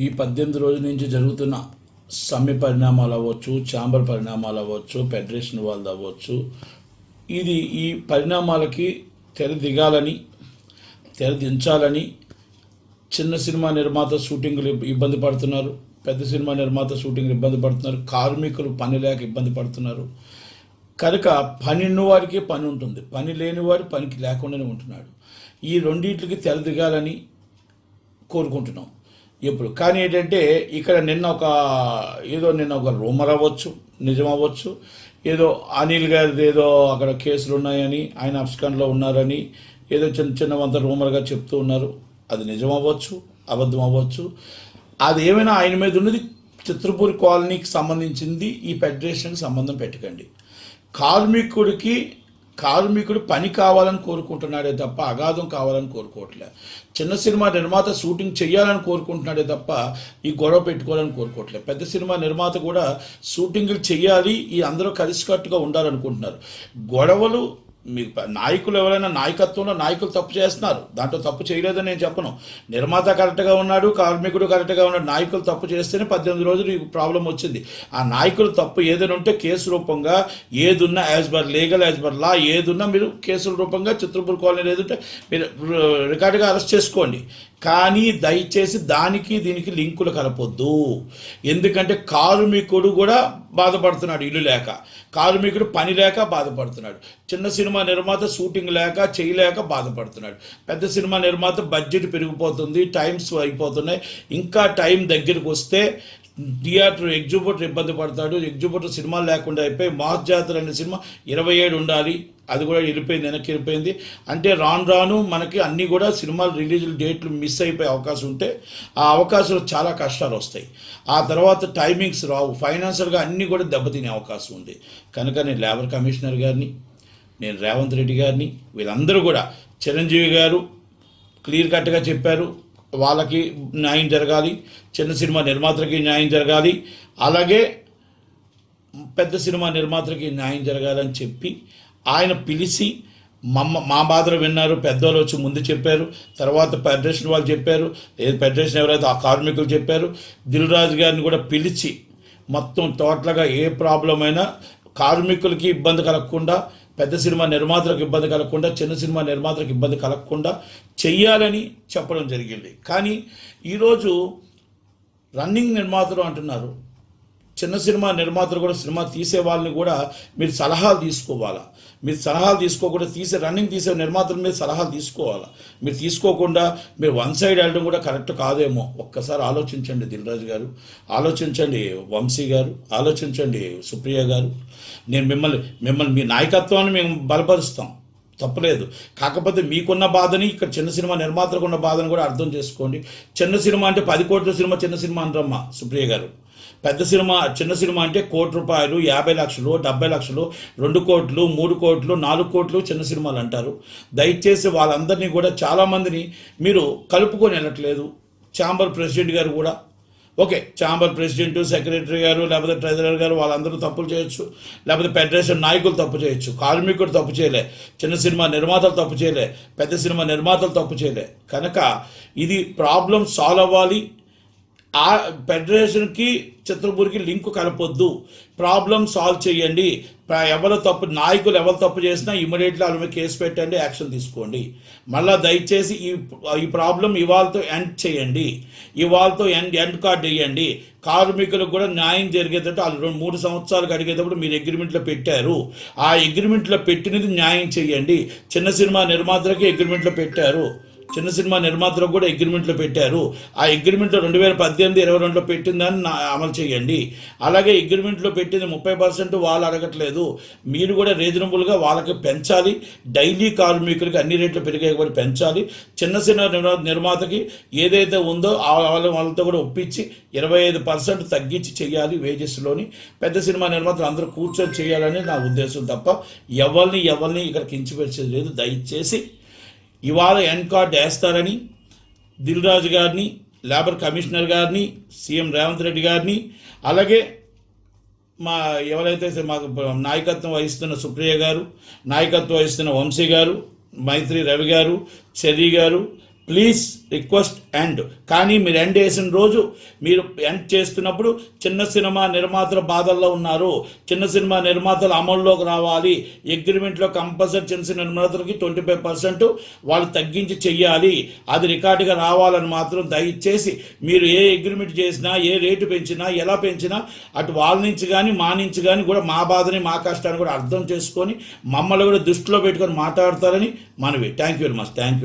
ఈ 18 రోజుల నుంచి జరుగుతున్న సమ్మె పరిణామాలు అవ్వచ్చు, ఛాంబర్ పరిణామాలు అవ్వచ్చు, ఫెడరేషన్ వాళ్ళది అవ్వచ్చు, ఈ పరిణామాలకి తెర దించాలని చిన్న సినిమా నిర్మాత షూటింగ్లు ఇబ్బంది పడుతున్నారు, పెద్ద సినిమా నిర్మాత షూటింగ్లు ఇబ్బంది పడుతున్నారు, కార్మికులు పని లేక ఇబ్బంది పడుతున్నారు. కనుక పని ఉన్నవారికి పని ఉంటుంది, పని లేని వారు పనికి లేకుండానే ఉంటున్నాడు. ఈ రెండింటికి తెర దిగాలని కోరుకుంటున్నాం ఎప్పుడు. కానీ ఏంటంటే ఇక్కడ నిన్న ఒక రూమర్ అవ్వచ్చు, నిజం అవ్వచ్చు, ఏదో అనిల్ గారిది ఏదో అక్కడ కేసులు ఉన్నాయని, ఆయన అబ్స్కాండ్లో ఉన్నారని ఏదో చిన్నవంత రూమర్గా చెప్తూ ఉన్నారు. అది నిజం అవ్వచ్చు, అబద్ధం అవ్వచ్చు. అది ఏమైనా ఆయన మీద ఉన్నది చిత్రపూరి కాలనీకి సంబంధించింది. ఈ ఫెడరేషన్కి సంబంధం పెట్టకండి. కార్మికుడు పని కావాలని కోరుకుంటున్నాడే తప్ప అగాధం కావాలని కోరుకోవట్లే. చిన్న సినిమా నిర్మాత షూటింగ్ చేయాలని కోరుకుంటున్నాడే తప్ప ఈ గొడవ పెట్టుకోవాలని కోరుకోవట్లే. పెద్ద సినిమా నిర్మాత కూడా షూటింగ్లు చేయాలి, ఈ అందరూ కలిసికట్టుగా ఉండాలనుకుంటున్నారు. గొడవలు మీకు నాయకులు ఎవరైనా నాయకత్వంలో నాయకులు తప్పు చేస్తున్నారు, దాంట్లో తప్పు చేయలేదని నేను చెప్పను. నిర్మాత కరెక్ట్గా ఉన్నాడు, కార్మికుడు కరెక్ట్గా ఉన్నాడు. నాయకులు తప్పు చేస్తేనే 18 రోజులు ఈ ప్రాబ్లం వచ్చింది. ఆ నాయకులు తప్పు ఏదైనా ఉంటే కేసు రూపంగా ఏదున్నా as per legal, as per law ఏదున్నా మీరు కేసుల రూపంగా చిత్రపూర్ కాలనీ ఏదంటే మీరు రికార్డుగా అరెస్ట్ చేసుకోండి. కానీ దయచేసి దానికి దీనికి లింకులు కలపొద్దు. ఎందుకంటే కార్మికుడు కూడా బాధపడుతున్నాడు, ఇల్లు లేక, కార్మికుడు పని లేక బాధపడుతున్నాడు, చిన్న సినిమా నిర్మాత షూటింగ్ లేక చేయలేక బాధపడుతున్నాడు, పెద్ద సినిమా నిర్మాత బడ్జెట్ పెరిగిపోతుంది, టైమ్స్ అయిపోతున్నాయి, ఇంకా టైం దగ్గరికి వస్తే థియేటర్ ఎగ్జిబిటర్ ఇబ్బంది పడతాడు. ఎగ్జిబిటర్ సినిమాలు లేకుండా అయిపోయి మాస్ జాతర అనే సినిమా 27 ఉండాలి, అది కూడా వెనక్కి వెళ్ళిపోయింది. అంటే రాను మనకి అన్నీ కూడా సినిమాలు రిలీజ్ డేట్లు మిస్ అయిపోయే అవకాశం ఉంటే ఆ అవకాశాలు చాలా కష్టాలు వస్తాయి. ఆ తర్వాత టైమింగ్స్ రావు, ఫైనాన్షియల్గా అన్నీ కూడా దెబ్బతినే అవకాశం ఉంది. కనుక నేను లేబర్ కమిషనర్ గారిని, నేను రేవంత్ రెడ్డి గారిని, వీళ్ళందరూ కూడా, చిరంజీవి గారు క్లియర్ కట్గా చెప్పారు, వాళ్ళకి న్యాయం జరగాలి, చిన్న సినిమా నిర్మాతలకి న్యాయం జరగాలి, అలాగే పెద్ద సినిమా నిర్మాతలకి న్యాయం జరగాలని చెప్పి ఆయన పిలిచి మా బాధలు విన్నారు. పెద్దవాళ్ళు వచ్చి ముందు చెప్పారు, తర్వాత ఫెడరేషన్ వాళ్ళు చెప్పారు, ఫెడరేషన్ ఎవరైతే ఆ కార్మికులు చెప్పారు. దిల్ రాజు గారిని కూడా పిలిచి మొత్తం టోటల్గా ఏ ప్రాబ్లం అయినా కార్మికులకి ఇబ్బంది కలగకుండా, పెద్ద సినిమా నిర్మాతలకు ఇబ్బంది కలగకుండా, చిన్న సినిమా నిర్మాతలకు ఇబ్బంది కలగకుండా చెయ్యాలని చెప్పడం జరిగింది. కానీ ఈరోజు రన్నింగ్ నిర్మాతలు అంటున్నారు. చిన్న సినిమా నిర్మాతలు కూడా, సినిమా తీసే వాళ్ళని కూడా మీరు సలహాలు తీసుకోవాలా. మీరు సలహాలు తీసుకోకుండా రన్నింగ్ తీసే నిర్మాతల మీద సలహాలు తీసుకోవాలా. మీరు తీసుకోకుండా మీరు వన్ సైడ్ వెళ్ళడం కూడా కరెక్ట్ కాదేమో. ఒక్కసారి ఆలోచించండి దిల్ రాజు గారు, ఆలోచించండి వంశీ గారు, ఆలోచించండి సుప్రియ గారు. నేను మిమ్మల్ని మీ నాయకత్వాన్ని మేము బలపరుస్తాం, తప్పలేదు. కాకపోతే మీకున్న బాధని, ఇక్కడ చిన్న సినిమా నిర్మాతలకు ఉన్న బాధను కూడా అర్థం చేసుకోండి. చిన్న సినిమా అంటే 10 కోట్ల సినిమా చిన్న సినిమా అంటారమ్మా సుప్రియ గారు. పెద్ద సినిమా, చిన్న సినిమా అంటే ₹1 కోటి, 50 లక్షలు, 70 లక్షలు, 2 కోట్లు, 3 కోట్లు, 4 కోట్లు చిన్న సినిమాలు అంటారు. దయచేసి వాళ్ళందరినీ కూడా, చాలామందిని మీరు కలుపుకొని వెళ్ళట్లేదు. ఛాంబర్ ప్రెసిడెంట్ గారు కూడా, ఓకే, ఛాంబర్ ప్రెసిడెంట్, సెక్రటరీ గారు, లేకపోతే ట్రెజరర్ గారు, వాళ్ళందరూ తప్పులు చేయొచ్చు, లేకపోతే ఫెడరేషన్ నాయకులు తప్పు చేయొచ్చు, కార్మికుడు తప్పు చేయలే, చిన్న సినిమా నిర్మాతలు తప్పు చేయలే, పెద్ద సినిమా నిర్మాతలు తప్పు చేయలే. కనుక ఇది ప్రాబ్లం సాల్వ్ అవ్వాలి. ఆ ఫెడరేషన్కి చిత్రపూర్కి లింకు కలపొద్దు, ప్రాబ్లం సాల్వ్ చేయండి. నాయకులు ఎవరు తప్పు చేసినా ఇమీడియట్లీ వాళ్ళ మీద కేసు పెట్టండి, యాక్షన్ తీసుకోండి. మళ్ళీ దయచేసి ఈ ప్రాబ్లం ఇవాళతో ఎండ్ చేయండి, ఇవాళతో ఎండ్ కార్డ్ వేయండి. కార్మికులకు కూడా న్యాయం జరిగేటట్టు వాళ్ళు 3 సంవత్సరాలకు అడిగేటప్పుడు మీరు అగ్రిమెంట్లో పెట్టారు, ఆ అగ్రిమెంట్లో పెట్టినది న్యాయం చేయండి. చిన్న సినిమా నిర్మాతలకి అగ్రిమెంట్లో పెట్టారు, చిన్న సినిమా నిర్మాతలకు కూడా అగ్రిమెంట్లో పెట్టారు. ఆ అగ్రిమెంట్లో 2018-22లో పెట్టిందని అమలు చేయండి. అలాగే అగ్రిమెంట్లో పెట్టింది 30% వాళ్ళు అడగట్లేదు, మీరు కూడా రీజనబుల్గా వాళ్ళకి పెంచాలి. డైలీ కార్మికులకి అన్ని రేట్లు పెరిగేయబడి పెంచాలి. చిన్న సినిమా నిర్మాతకి ఏదైతే ఉందో వాళ్ళతో కూడా ఒప్పించి 25% తగ్గించి చేయాలి వేజెస్లోని. పెద్ద సినిమా నిర్మాతలు అందరూ కూర్చొని చేయాలని నా ఉద్దేశం తప్ప ఎవరిని ఇక్కడ కించిపెట్టేది లేదు. దయచేసి ఇవాళ ఎండ్ కార్డ్ వేస్తారని దిల్ రాజు గారిని, లేబర్ కమిషనర్ గారిని, సీఎం రేవంత్ రెడ్డి గారిని, అలాగే ఎవరైతే మాకు నాయకత్వం వహిస్తున్న సుప్రియ గారు, నాయకత్వం వహిస్తున్న వంశీ గారు, మైత్రి రవి గారు, చెర్రీ గారు, ప్లీజ్ రిక్వెస్ట్ ఎండ్. కానీ మీరు ఎండ్ వేసిన రోజు మీరు ఎండ్ చేస్తున్నప్పుడు చిన్న సినిమా నిర్మాతల బాధల్లో ఉన్నారు. చిన్న సినిమా నిర్మాతలు అమల్లోకి రావాలి. అగ్రిమెంట్లో కంపల్సరీ చిన్న సినిమా నిర్మాతలకి 25% వాళ్ళు తగ్గించి చెయ్యాలి. అది రికార్డుగా రావాలని మాత్రం దయచేసి మీరు ఏ అగ్రిమెంట్ చేసినా, ఏ రేటు పెంచినా, ఎలా పెంచినా అటు వాళ్ళ నుంచి కానీ మా నుంచి కానీ కూడా మా బాధని, మా కష్టాన్ని కూడా అర్థం చేసుకొని మమ్మల్ని కూడా దృష్టిలో పెట్టుకొని మాట్లాడతారని మనవి. Thank you very much. Thank you.